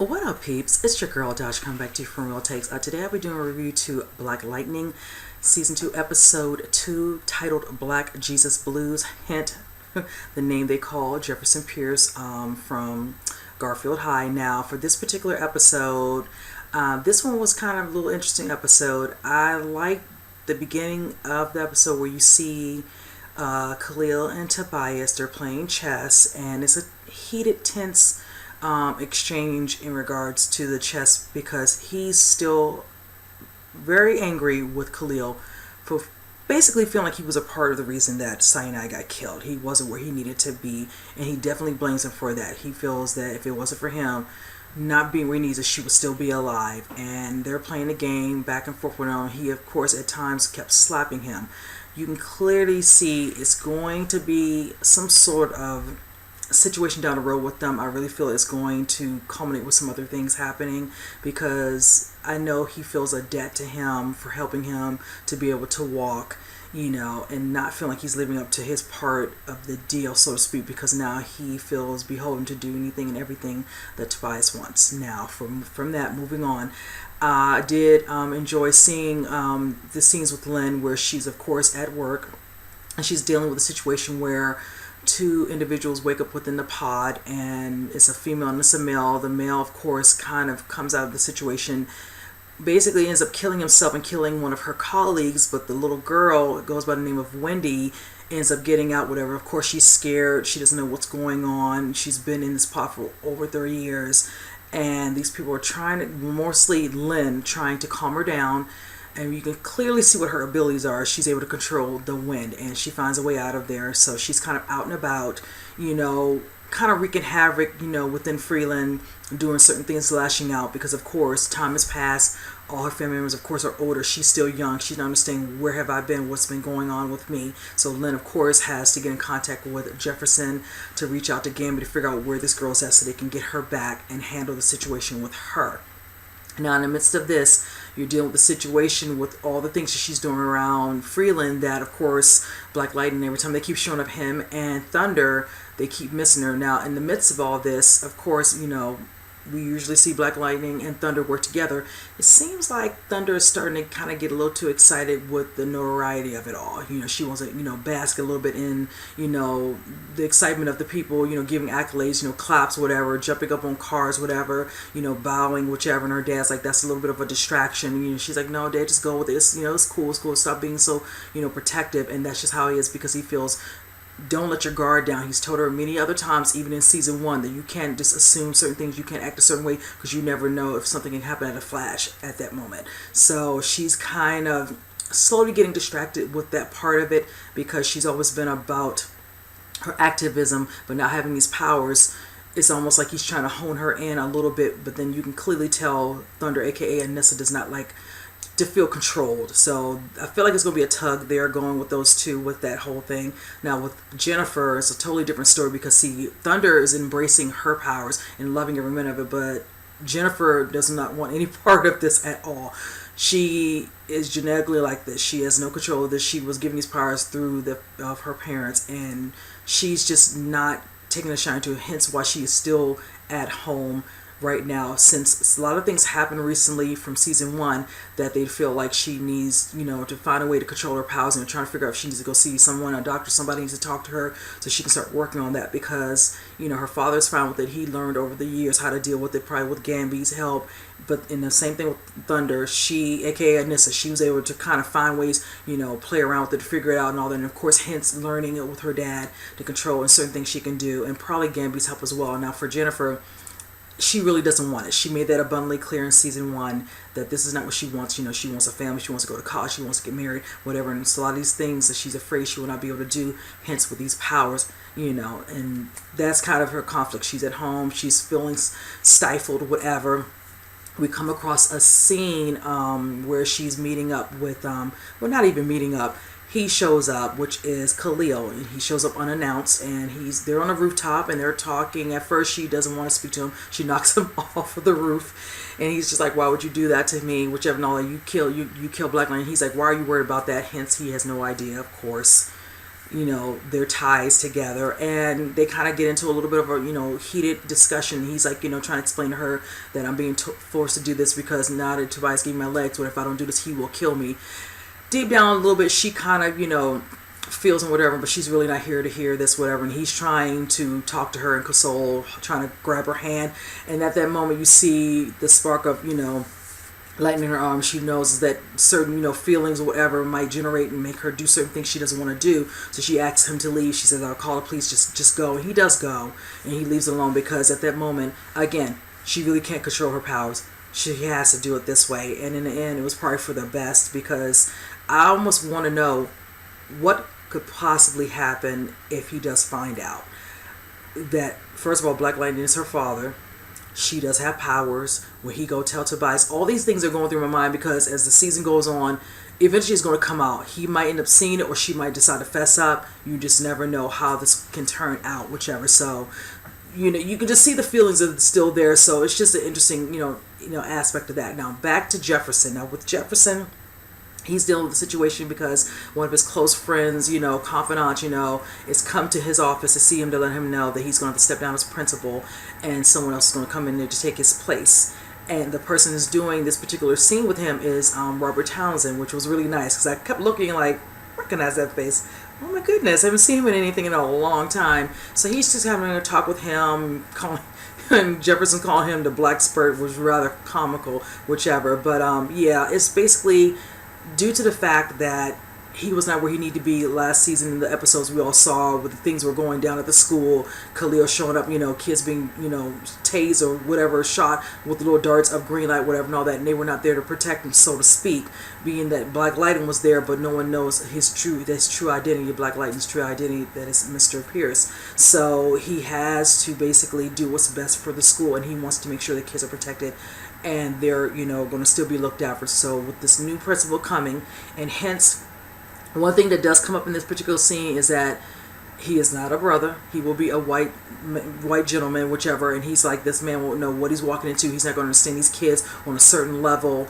What up, peeps? It's your girl Josh coming back to you from Real Takes. Today I'll be doing a review to Black Lightning, Season 2, Episode 2, titled Black Jesus Blues. Hint, the name they call Jefferson Pierce from Garfield High. Now, for this particular episode, this one was kind of a little interesting episode. I like the beginning of the episode where you see Khalil and Tobias. They're playing chess, and it's a heated, tense exchange in regards to the chess because he's still very angry with Khalil for basically feeling like he was a part of the reason that Sinai got killed. He wasn't where he needed to be, and he definitely blames him for that. He feels that if it wasn't for him not being where he needs it, she would still be alive. And they're playing a game back and forth with him. He, of course, at times kept slapping him. You can clearly see it's going to be some sort of situation down the road with them. I really feel it's going to culminate with some other things happening because I know he feels a debt to him for helping him to be able to walk, and not feeling like he's living up to his part of the deal, so to speak, because now he feels beholden to do anything and everything that Tobias wants. Now, from that, moving on, I did enjoy seeing the scenes with Lynn where she's, of course, at work and she's dealing with a situation where two individuals wake up within the pod, and it's a female and it's a male. The male, of course, kind of comes out of the situation, basically ends up killing himself and killing one of her colleagues, but the little girl, goes by the name of Wendy, ends up getting out, whatever. Of course, she's scared. She doesn't know what's going on. She's been in this pod for over 30 years, and these people are trying to, mostly Lynn, trying to calm her down. And you can clearly see what her abilities are. She's able to control the wind, and she finds a way out of there. So she's kind of out and about, kind of wreaking havoc, within Freeland, doing certain things, lashing out, because of course time has passed. All her family members, of course, are older. She's still young. She's not understanding where have I been, what's been going on with me. So Lynn, of course, has to get in contact with Jefferson to reach out to Gambit to figure out where this girl's at so they can get her back and handle the situation with her. Now, in the midst of this, you're dealing with the situation with all the things that she's doing around Freeland that, of course, Black Lightning, every time they keep showing up, him and Thunder, they keep missing her. Now, in the midst of all this, of course, we usually see Black Lightning and Thunder work together. It seems like Thunder is starting to kind of get a little too excited with the notoriety of it all. She wants to, bask a little bit in, the excitement of the people, giving accolades, claps, whatever, jumping up on cars, whatever, bowing, whichever. And her dad's like, that's a little bit of a distraction. She's like, no, Dad, just go with this. It's cool, Stop being so, protective. And that's just how he is because he feels, don't let your guard down. He's told her many other times, even in season 1, that you can't just assume certain things. You can't act a certain way because you never know if something can happen at a flash at that moment. So she's kind of slowly getting distracted with that part of it because she's always been about her activism, but now having these powers, it's almost like he's trying to hone her in a little bit, but then you can clearly tell Thunder, aka Anissa, does not like to feel controlled. So I feel like it's going to be a tug there going with those two with that whole thing. Now with Jennifer, it's a totally different story because see, Thunder is embracing her powers and loving every minute of it, but Jennifer does not want any part of this at all. She is genetically like this. She has no control of this. She was given these powers through of her parents, and she's just not taking a shine to it, hence why she is still at home right now, since a lot of things happened recently from season 1 that they feel like she needs, to find a way to control her powers, and trying to figure out if she needs to go see someone, a doctor, somebody needs to talk to her so she can start working on that because, her father's fine with it. He learned over the years how to deal with it, probably with Gamby's help. But in the same thing with Thunder, she, aka Anissa, she was able to kind of find ways, play around with it, to figure it out and all that. And of course, hence learning it with her dad to control and certain things she can do, and probably Gamby's help as well. Now for Jennifer, she really doesn't want it. She made that abundantly clear in season 1 that this is not what she wants. She wants a family. She wants to go to college. She wants to get married, whatever. And it's a lot of these things that she's afraid she will not be able to do, hence with these powers, and that's kind of her conflict. She's at home. She's feeling stifled, whatever. We come across a scene where she's meeting up with, well, not even meeting up. He shows up, which is Khalil, and he shows up unannounced, and they're on a rooftop and they're talking. At first she doesn't want to speak to him. She knocks him off of the roof, and he's just like, why would you do that to me, whichever, and all that. You kill Black Lightning. He's like, why are you worried about that? Hence he has no idea, of course, their ties together, and they kind of get into a little bit of a heated discussion. He's like trying to explain to her that I'm being forced to do this because now that Tobias gave me my legs, what if I don't do this, he will kill me. Deep down a little bit, she kind of feels and whatever, but she's really not here to hear this whatever, and he's trying to talk to her and console, trying to grab her hand, and at that moment you see the spark of lightning in her arm. She knows that certain feelings or whatever might generate and make her do certain things she doesn't want to do, so she asks him to leave. She says, I'll call the police, just go. And he does go, and he leaves alone because at that moment, again, she really can't control her powers. She has to do it this way, and in the end it was probably for the best, because I almost want to know what could possibly happen if he does find out that, first of all, Black Lightning is her father. She does have powers. When he go tell Tobias, all these things are going through my mind, because as the season goes on, eventually it's going to come out. He might end up seeing it, or she might decide to fess up. You just never know how this can turn out, whichever. So, you can just see the feelings are still there. So it's just an interesting, aspect of that. Now back to Jefferson. Now with Jefferson, he's dealing with the situation because one of his close friends, confidant, is come to his office to see him, to let him know that he's going to have to step down as principal, and someone else is going to come in there to take his place. And the person who's doing this particular scene with him is Robert Townsend, which was really nice, because I kept looking like, recognize that face. Oh my goodness, I haven't seen him in anything in a long time. So he's just having a talk with him, and Jefferson calling him the Black Spurt, was rather comical, whichever. But yeah, it's basically due to the fact that he was not where he needed to be last season. In the episodes we all saw, with the things were going down at the school, Khalil showing up, kids being, tased or whatever, shot with the little darts of green light, whatever, and all that, and they were not there to protect him, so to speak, being that Black Lightning was there, but no one knows his true identity, Black Lightning's true identity, that is Mr. Pierce. So he has to basically do what's best for the school, and he wants to make sure the kids are protected, and they're, going to still be looked after. So with this new principal coming, and hence, one thing that does come up in this particular scene is that he is not a brother. He will be a white gentleman, whichever, and he's like, this man won't know what he's walking into. He's not going to understand these kids on a certain level.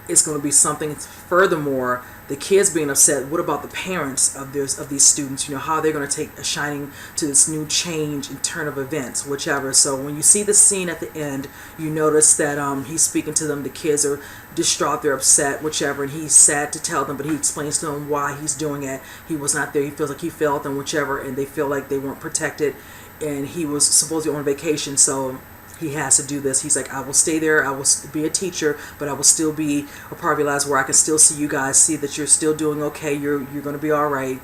It's going to be something. Furthermore, the kids being upset. What about the parents of these students? How they're going to take a shining to this new change and turn of events, whichever. So when you see the scene at the end, you notice that he's speaking to them. The kids are distraught, they're upset, whichever, and he's sad to tell them, but he explains to them why he's doing it. He was not there. He feels like he failed them, whichever, and they feel like they weren't protected, and he was supposedly on vacation, so he has to do this. He's like, I will stay there, I will be a teacher, but I will still be a part of your lives where I can still see you guys, see that you're still doing okay, you're going to be all right,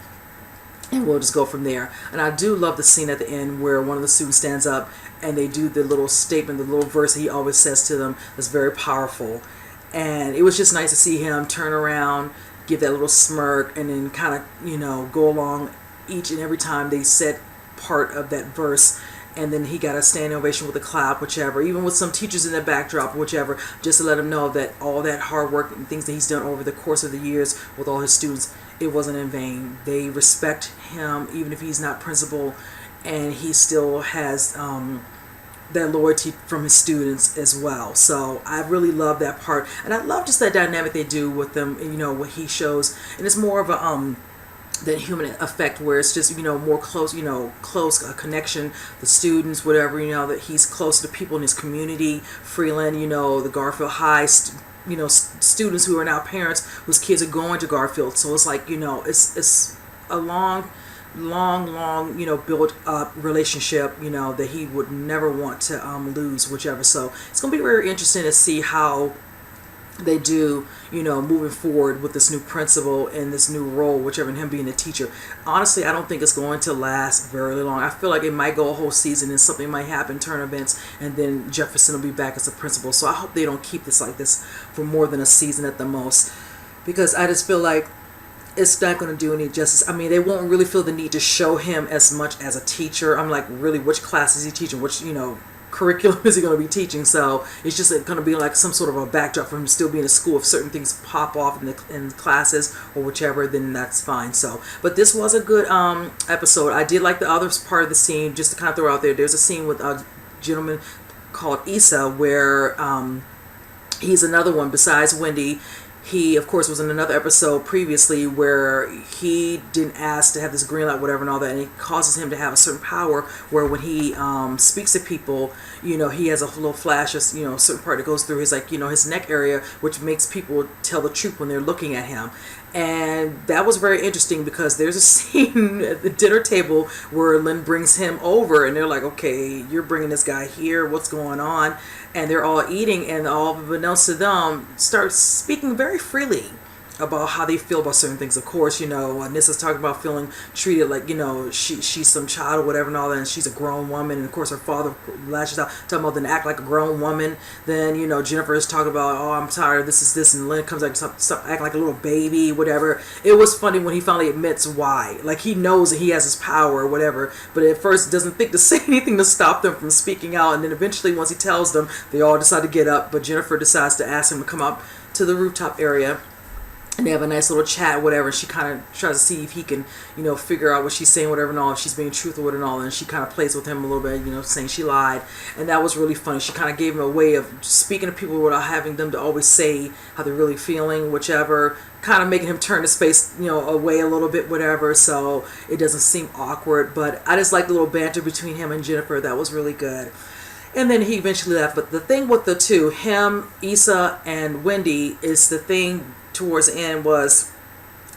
and we'll just go from there. And I do love the scene at the end where one of the students stands up and they do the little statement, the little verse that he always says to them, that's very powerful. And it was just nice to see him turn around, give that little smirk, and then kind of, go along each and every time they said part of that verse. And then he got a standing ovation with a clap, whichever, even with some teachers in the backdrop, whichever, just to let him know that all that hard work and things that he's done over the course of the years with all his students, it wasn't in vain. They respect him, even if he's not principal, and he still has that loyalty from his students as well. So I really love that part, and I love just that dynamic they do with them, and what he shows, and it's more of a that human effect where it's just more close, close connection, the students, whatever, that he's close to people in his community, Freeland, the Garfield High students who are now parents whose kids are going to Garfield. So it's like, it's a long built up relationship, that he would never want to lose, whichever. So it's going to be very interesting to see how they do, moving forward with this new principal and this new role, whichever, and him being a teacher. Honestly, I don't think it's going to last very long. I feel like it might go a whole season and something might happen, turn events, and then Jefferson will be back as a principal. So I hope they don't keep this like this for more than a season at the most, because I just feel like it's not going to do any justice. I mean, they won't really feel the need to show him as much as a teacher. I'm like, really, which class is he teaching? Which, curriculum is he going to be teaching? So it's just going to be like some sort of a backdrop for him still being in school. If certain things pop off in the classes or whichever, then that's fine. So, but this was a good episode. I did like the other part of the scene, just to kind of throw out there. There's a scene with a gentleman called Issa where he's another one besides Wendy. he, of course, was in another episode previously where he didn't ask to have this green light, whatever, and all that, and it causes him to have a certain power where when he speaks to people, he has a little flash of, a certain part that goes through his, like, his neck area, which makes people tell the truth when they're looking at him. And that was very interesting because there's a scene at the dinner table where Lynn brings him over and they're like, okay, you're bringing this guy here, what's going on? And they're all eating, and all unbeknownst to them starts speaking very freely about how they feel about certain things. Of course, Nissa's talking about feeling treated like, she's some child or whatever and all that, and she's a grown woman. And of course her father lashes out, talking about then act like a grown woman. Then, Jennifer is talking about, oh, I'm tired, this is this, and Lynn comes like, stop acting like a little baby, whatever. It was funny when he finally admits why. Like, he knows that he has his power or whatever, but at first doesn't think to say anything to stop them from speaking out. And then eventually, once he tells them, they all decide to get up, but Jennifer decides to ask him to come up to the rooftop area. And they have a nice little chat, whatever. She kind of tries to see if he can, figure out what she's saying, whatever and all, if she's being truthful with it and all. And she kind of plays with him a little bit, saying she lied. And that was really funny. She kind of gave him a way of speaking to people without having them to always say how they're really feeling, whichever. Kind of making him turn his face, away a little bit, whatever. So it doesn't seem awkward. But I just like the little banter between him and Jennifer. That was really good. And then he eventually left. But the thing with the two, him, Issa, and Wendy, is the thing towards the end was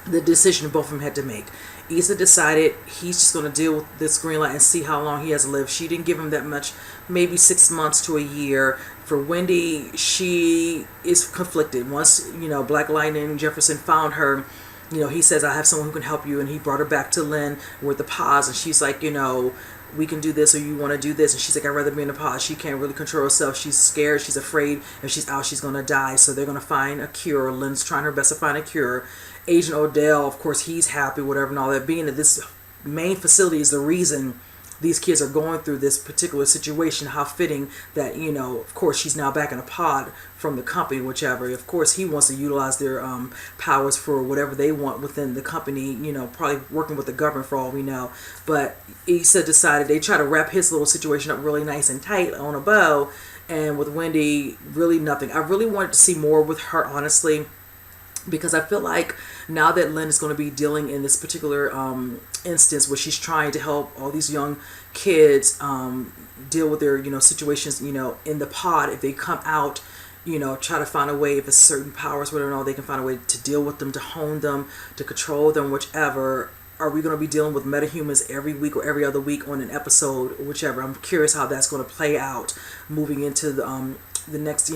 the decision both of them had to make. Issa decided he's just going to deal with this green light and see how long he has to live. She didn't give him that much, maybe 6 months to a year. For Wendy, she is conflicted. Once, Black Lightning, Jefferson found her, he says, I have someone who can help you. And he brought her back to Lynn with the pause. And she's like, we can do this, or you want to do this. And she's like, I'd rather be in the pod. She can't really control herself. She's scared. She's afraid. If she's out, she's going to die. So they're going to find a cure. Lynn's trying her best to find a cure. Agent Odell, of course, he's happy, whatever and all that. Being that this main facility is the reason these kids are going through this particular situation. How fitting that, of course, she's now back in a pod from the company, whichever. Of course, he wants to utilize their powers for whatever they want within the company, probably working with the government for all we know. But Issa decided they try to wrap his little situation up really nice and tight on a bow. And with Wendy, really nothing. I really wanted to see more with her, honestly, because I feel like now that Lynn is going to be dealing in this particular instance where she's trying to help all these young kids deal with their, situations, in the pod, if they come out, try to find a way, if it's certain powers, whatever and all, they can find a way to deal with them, to hone them, to control them, whichever. Are we going to be dealing with metahumans every week or every other week on an episode, whichever? I'm curious how that's going to play out moving into the next,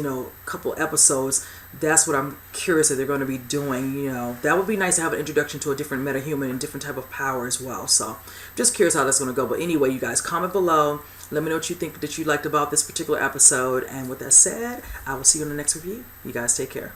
couple episodes. That's what I'm curious that they're going to be doing. That would be nice to have an introduction to a different metahuman and different type of power as well. So just curious how that's going to go. But anyway, you guys, comment below. Let me know what you think that you liked about this particular episode. And with that said, I will see you in the next review. You guys take care.